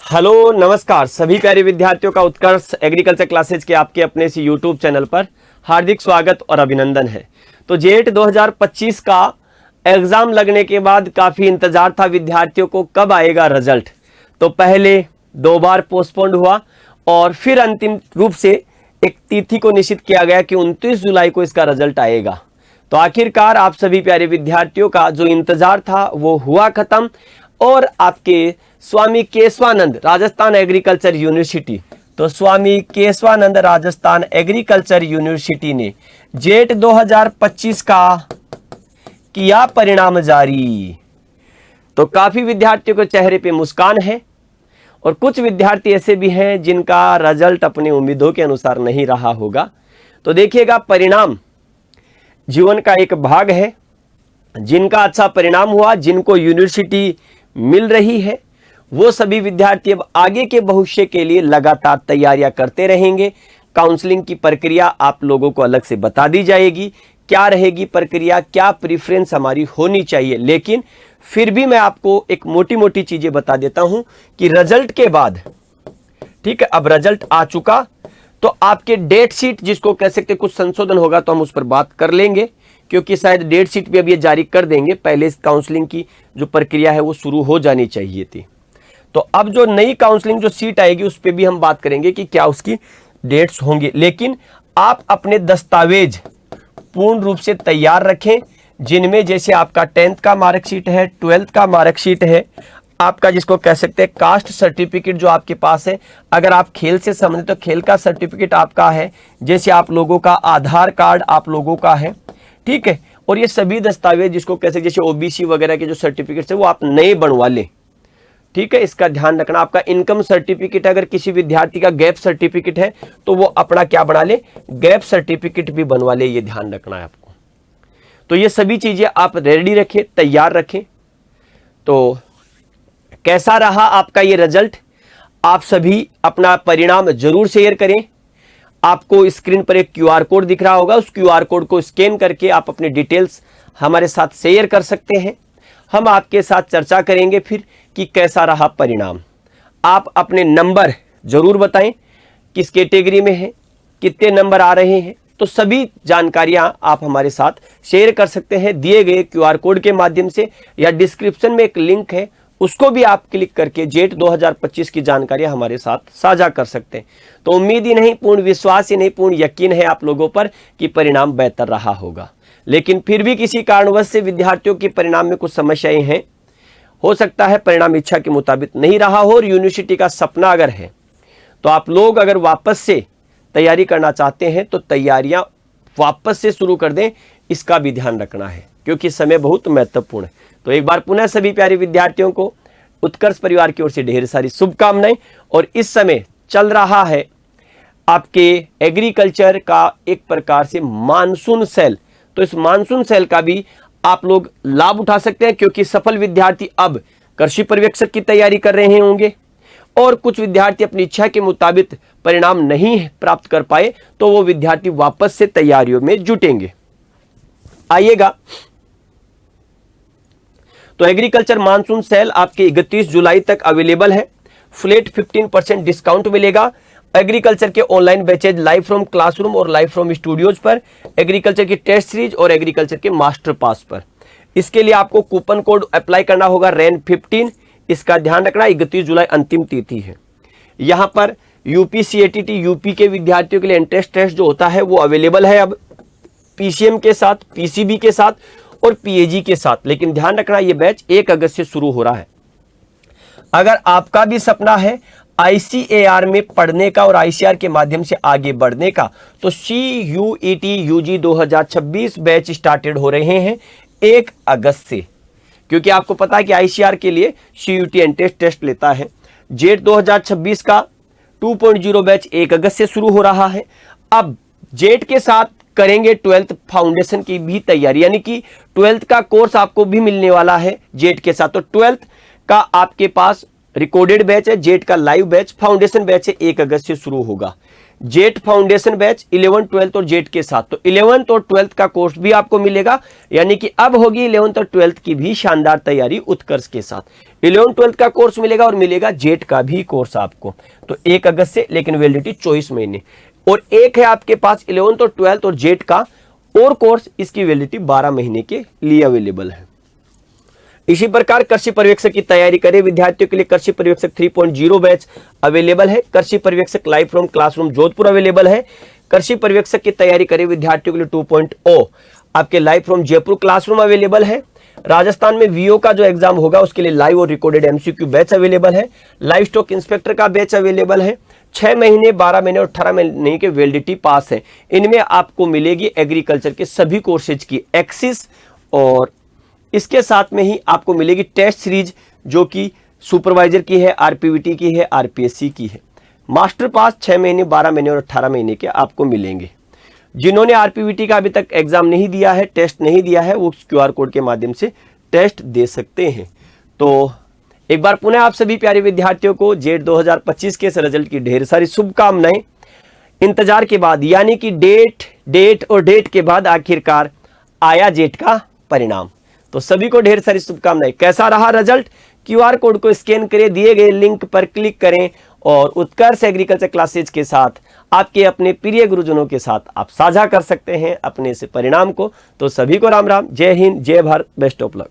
Hello नमस्कार सभी प्यारे विद्यार्थियों का उत्कर्ष एग्रीकल्चर क्लासेज के आपके अपने इस यूट्यूब चैनल पर हार्दिक स्वागत और अभिनंदन है। तो जेट 2025 का एग्जाम लगने के बाद काफ़ी इंतजार था विद्यार्थियों को कब आएगा रिजल्ट। तो पहले 2 बार पोस्टपोन्ड हुआ और फिर अंतिम रूप से एक तिथि को निश्चित किया गया कि 29 जुलाई को इसका रिजल्ट आएगा। तो आखिरकार आप सभी प्यारे विद्यार्थियों का जो इंतजार था वो हुआ खत्म और आपके स्वामी केशवानंद राजस्थान एग्रीकल्चर यूनिवर्सिटी, तो स्वामी केशवानंद राजस्थान एग्रीकल्चर यूनिवर्सिटी ने जेट 2025 का किया परिणाम जारी। तो काफी विद्यार्थियों के चेहरे पे मुस्कान है और कुछ विद्यार्थी ऐसे भी हैं जिनका रिजल्ट अपनी उम्मीदों के अनुसार नहीं रहा होगा। तो देखिएगा, परिणाम जीवन का एक भाग है। जिनका अच्छा परिणाम हुआ, जिनको यूनिवर्सिटी मिल रही है, वो सभी विद्यार्थी अब आगे के भविष्य के लिए लगातार तैयारियां करते रहेंगे। काउंसलिंग की प्रक्रिया आप लोगों को अलग से बता दी जाएगी, क्या रहेगी प्रक्रिया, क्या प्रेफरेंस हमारी होनी चाहिए। लेकिन फिर भी मैं आपको एक मोटी मोटी चीजें बता देता हूं कि रिजल्ट के बाद, ठीक है, अब रिजल्ट आ चुका तो आपके डेट शीट जिसको कह सकते कुछ संशोधन होगा तो हम उस पर बात कर लेंगे, क्योंकि शायद डेट शीट भी अब ये जारी कर देंगे। पहले इस काउंसलिंग की जो प्रक्रिया है वो शुरू हो जानी चाहिए थी। तो अब जो नई काउंसलिंग जो सीट आएगी उस पर भी हम बात करेंगे कि क्या उसकी डेट्स होंगी। लेकिन आप अपने दस्तावेज पूर्ण रूप से तैयार रखें, जिनमें जैसे आपका 10th का मार्कशीट है, 12th का मार्कशीट है, आपका जिसको कह सकते हैं कास्ट सर्टिफिकेट जो आपके पास है, अगर आप खेल से संबंधित तो खेल का सर्टिफिकेट आपका है, जैसे आप लोगों का आधार कार्ड आप लोगों का है, ठीक है। और ये सभी दस्तावेज जिसको कह सकते जैसे ओबीसी वगैरह के जो सर्टिफिकेट्स है वो आप नए बनवा लें, ठीक है। इसका ध्यान रखना। आपका इनकम सर्टिफिकेट, अगर किसी विद्यार्थी का गैप सर्टिफिकेट है तो वो अपना क्या बना ले, गैप सर्टिफिकेट भी बनवा ले, ये ध्यान रखना है आपको। तो ये सभी चीजें आप रेडी रखें, तैयार रखें। तो कैसा रहा आपका ये रिजल्ट, आप सभी अपना परिणाम जरूर शेयर करें। आपको स्क्रीन पर एक क्यूआर कोड दिख रहा होगा, उस क्यूआर कोड को स्कैन करके आप अपनी डिटेल्स हमारे साथ शेयर कर सकते हैं। हम आपके साथ चर्चा करेंगे फिर कि कैसा रहा परिणाम। आप अपने नंबर जरूर बताएं, किस कैटेगरी में है, कितने नंबर आ रहे हैं। तो सभी जानकारियां आप हमारे साथ शेयर कर सकते हैं दिए गए क्यूआर कोड के माध्यम से, या डिस्क्रिप्शन में एक लिंक है उसको भी आप क्लिक करके जेट 2025 की जानकारियां हमारे साथ साझा कर सकते हैं। तो उम्मीद ही नहीं, पूर्ण विश्वास ही नहीं, पूर्ण यकीन है आप लोगों पर कि परिणाम बेहतर रहा होगा। लेकिन फिर भी किसी कारणवश से विद्यार्थियों के परिणाम में कुछ समस्याएं हैं, हो सकता है परिणाम इच्छा के मुताबिक नहीं रहा हो, और यूनिवर्सिटी का सपना अगर है तो आप लोग अगर वापस से तैयारी करना चाहते हैं तो तैयारियां वापस से शुरू कर दें, इसका भी ध्यान रखना है क्योंकि समय बहुत महत्वपूर्ण है। तो एक बार पुनः सभी प्यारे विद्यार्थियों को उत्कर्ष परिवार की ओर से ढेर सारी शुभकामनाएं। और इस समय चल रहा है आपके एग्रीकल्चर का एक प्रकार से मानसून सेल, तो इस मानसून सेल का भी आप लोग लाभ उठा सकते हैं, क्योंकि सफल विद्यार्थी अब कृषि पर्यवेक्षक की तैयारी कर रहे होंगे और कुछ विद्यार्थी अपनी इच्छा के मुताबिक परिणाम नहीं प्राप्त कर पाए तो वो विद्यार्थी वापस से तैयारियों में जुटेंगे। आइएगा, तो एग्रीकल्चर मानसून सेल आपके 31 जुलाई तक अवेलेबल है। फ्लैट 15% डिस्काउंट मिलेगा एग्रीकल्चर के online batches live from classroom और लाइव फ्रॉम स्टूडियोज पर, एग्रीकल्चर की टेस्ट सीरीज और एग्रीकल्चर के मास्टर पास पर। इसके लिए आपको कूपन कोड अप्लाई करना होगा REN15। इसका ध्यान रखना, 31 जुलाई अंतिम तिथि है। यहां पर यूपी CATT यूपी के विद्यार्थियों के लिए एंट्रेंस टेस्ट जो होता है वो अवेलेबल है अब PCM के साथ, PCB के साथ और PAG के साथ। लेकिन ध्यान रखना, ये बैच 1 अगस्त से शुरू हो रहा है। अगर आपका भी सपना है ICAR में पढ़ने का और ICAR के माध्यम से आगे बढ़ने का, तो CUET UG 2026 बैच स्टार्टेड हो रहे हैं 1 अगस्त से, क्योंकि आपको पता है कि ICAR के लिए CUET एंट्रेंस टेस्ट लेता है। जेट 2026 का 2.0 बैच 1 अगस्त से शुरू हो रहा है। अब जेट के साथ करेंगे 12th फाउंडेशन की भी तैयारी, यानी कि 12th का कोर्स आपको भी मिलने वाला है जेट के साथ। तो 12th का आपके पास रिकॉर्डेड बैच है, जेट का लाइव बैच, फाउंडेशन बैच है 1 अगस्त से शुरू होगा। Jet foundation batch 11th 12th और जेट के साथ। तो 11th और 12th का कोर्स भी आपको मिलेगा, यानी कि अब होगी 11th और 12th की भी शानदार तैयारी उत्कर्ष के साथ। 11th 12th का कोर्स मिलेगा और मिलेगा जेट का भी कोर्स आपको। तो 1 अगस्त से, लेकिन वैलिडिटी 24 महीने। और एक है आपके पास 11th और 12th और जेट का और कोर्स, इसकी वैलिडिटी 12 महीने के लिए अवेलेबल है। इसी प्रकार कृषि पर्यवेक्षक की तैयारी करें विद्यार्थियों के लिए कृषि पर्यवेक्षक 3.0 बैच अवेलेबल है। कृषि पर्यवेक्षक live from classroom Jodhpur available है। कृषि पर्यवेक्षक की तैयारी करें विद्यार्थियों के लिए 2.0 आपके live from Jaipur classroom available है। राजस्थान में वीओ का जो एग्जाम होगा उसके लिए लाइव और रिकॉर्डेड एमसीक्यू बैच अवेलेबल है। लाइव स्टॉक इंस्पेक्टर का बैच अवेलेबल है। 6 महीने, 12 महीने और 18 महीने के वैलिडिटी पास है। इनमें आपको मिलेगी एग्रीकल्चर के सभी कोर्सेज की एक्सिस, और इसके साथ में ही आपको मिलेगी टेस्ट सीरीज जो कि सुपरवाइजर की है, आरपीवीटी की है, आरपीएससी की है। मास्टर पास 6 महीने, 12 महीने और 18 महीने के आपको मिलेंगे। जिन्होंने आरपीवीटी का अभी तक एग्जाम नहीं दिया है, टेस्ट नहीं दिया है, वो क्यूआर कोड के माध्यम से टेस्ट दे सकते हैं। तो एक बार पुनः आप सभी प्यारे विद्यार्थियों को जेट 2025 के इस रिजल्ट की ढेर सारी शुभकामनाएं। इंतजार के बाद, यानी कि डेट के बाद आखिरकार आया जेट का परिणाम। तो सभी को ढेर सारी शुभकामनाएं। कैसा रहा रिजल्ट? क्यूआर कोड को स्कैन करें, दिए गए लिंक पर क्लिक करें और उत्कर्ष एग्रीकल्चर क्लासेज के साथ, आपके अपने प्रिय गुरुजनों के साथ आप साझा कर सकते हैं अपने इस परिणाम को। तो सभी को राम राम, जय हिंद, जय भारत, बेस्ट ऑफ लक।